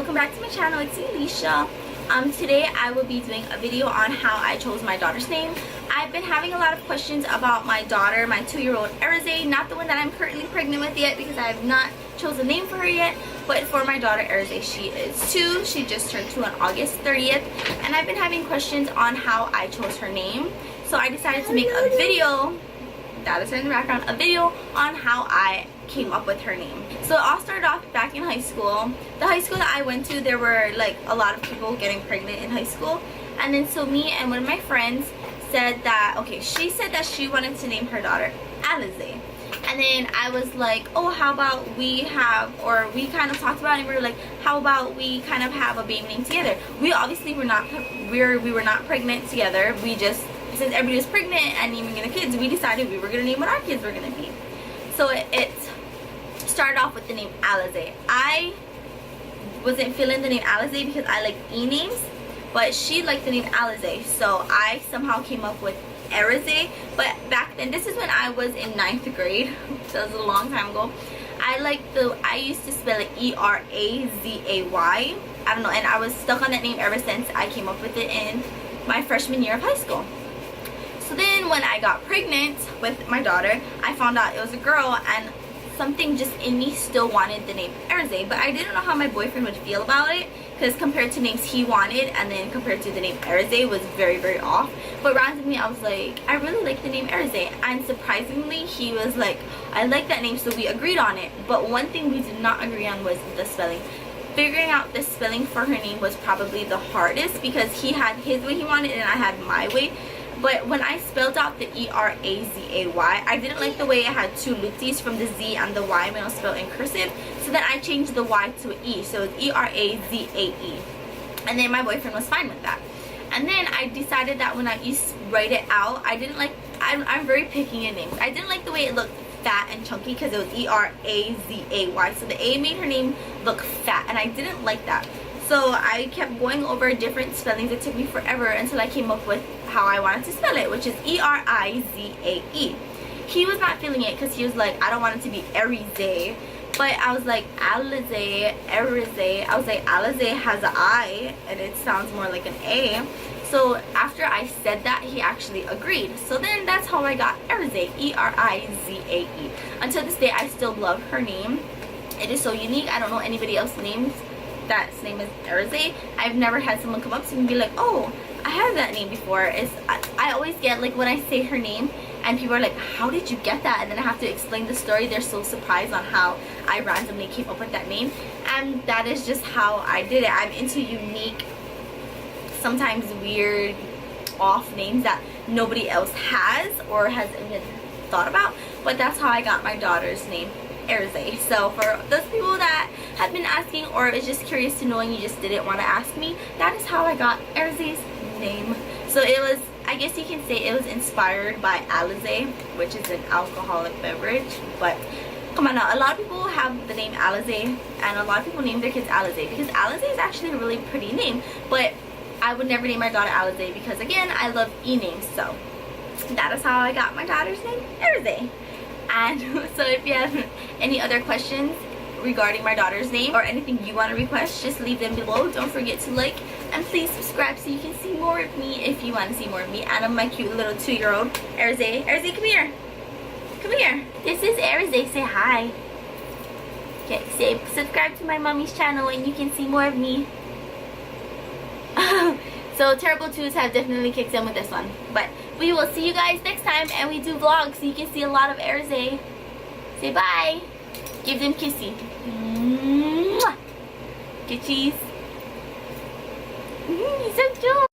welcome back to my channel. It's Elisha. Today I will be doing a video on how I chose my daughter's name. I've been having a lot of questions about my daughter, my 2-year-old Erizae, not the one that I'm currently pregnant with yet because I have not chosen a name for her yet, but for my daughter Erizae. She is 2. She just turned 2 on August 30th, and I've been having questions on how I chose her name. So I decided to make a video, that is in the background, a video on how I came up with her name. So it all started off back in high school. The high school that I went to, there were like a lot of people getting pregnant in high school, and then so me and one of my friends said that, okay, she said that she wanted to name her daughter Elizae, and then I was like, oh, how about we have, or we kind of talked about it, and we were like, how about we kind of have a baby name together. We obviously were not pregnant together. We just, since everybody was pregnant and naming the kids, we decided we were gonna name what our kids were gonna be. So it started off with the name Elizae. I wasn't feeling the name Elizae because I like e-names, but she liked the name Elizae, so I somehow came up with Erizae. But back then, this is when I was in 9th grade, so it was a long time ago. I used to spell it E-R-A-Z-A-Y. I don't know, and I was stuck on that name ever since I came up with it in my freshman year of high school. So then when I got pregnant with my daughter, I found out it was a girl, and something just in me still wanted the name Erizae, but I didn't know how my boyfriend would feel about it, because compared to names he wanted and then compared to the name Erizae was very, very off. But randomly I was like, I really like the name Erizae, and surprisingly he was like, I like that name, so we agreed on it. But one thing we did not agree on was the spelling. Figuring out the spelling for her name was probably the hardest, because he had his way he wanted and I had my way. But when I spelled out the E-R-A-Z-A-Y, I didn't like the way it had two loopsies from the Z and the Y when it was spelled in cursive. So then I changed the Y to an E, so it's E-R-A-Z-A-E. And then my boyfriend was fine with that. And then I decided that when I used to write it out, I didn't like, I'm very picky in names. I didn't like the way it looked fat and chunky because it was E-R-A-Z-A-Y. So the A made her name look fat, and I didn't like that. So I kept going over different spellings. It took me forever until I came up with how I wanted to spell it, which is E-R-I-Z-A-E. He was not feeling it because he was like, I don't want it to be Erizae. But I was like, Elizae, Erizae. I was like, Elizae has an I and it sounds more like an A. So after I said that, he actually agreed. So then that's how I got Erizae, E-R-I-Z-A-E. Until this day, I still love her name. It is so unique. I don't know anybody else's names that's name is Erizae. I've never had someone come up to me and be like, oh, I had that name before. I always get, like, when I say her name and people are like, how did you get that? And then I have to explain the story. They're so surprised on how I randomly came up with that name, and that is just how I did it. I'm into unique, sometimes weird, off names that nobody else has or has even thought about, but that's how I got my daughter's name, Erizae. So for those people that have been asking or is just curious to know and you just didn't want to ask me, that is how I got Erizae's name. So it was, I guess you can say it was inspired by Elizae, which is an alcoholic beverage. But come on now, a lot of people have the name Elizae, and a lot of people name their kids Elizae because Elizae is actually a really pretty name. But I would never name my daughter Elizae because, again, I love e-names. So that is how I got my daughter's name, Erizae. And so if you have any other questions regarding my daughter's name or anything you want to request, just leave them below. Don't forget to like and please subscribe so you can see more of me if you want to see more of me and of my cute little 2-year-old Erizae. Erizae, come here. Come here. This is Erizae. Say hi. Okay, say subscribe to my mommy's channel and you can see more of me. So terrible twos have definitely kicked in with this one. But we will see you guys next time, and we do vlogs so you can see a lot of Erizae. Say bye. Give them kissy. Mwah. Good cheese. He's so cute.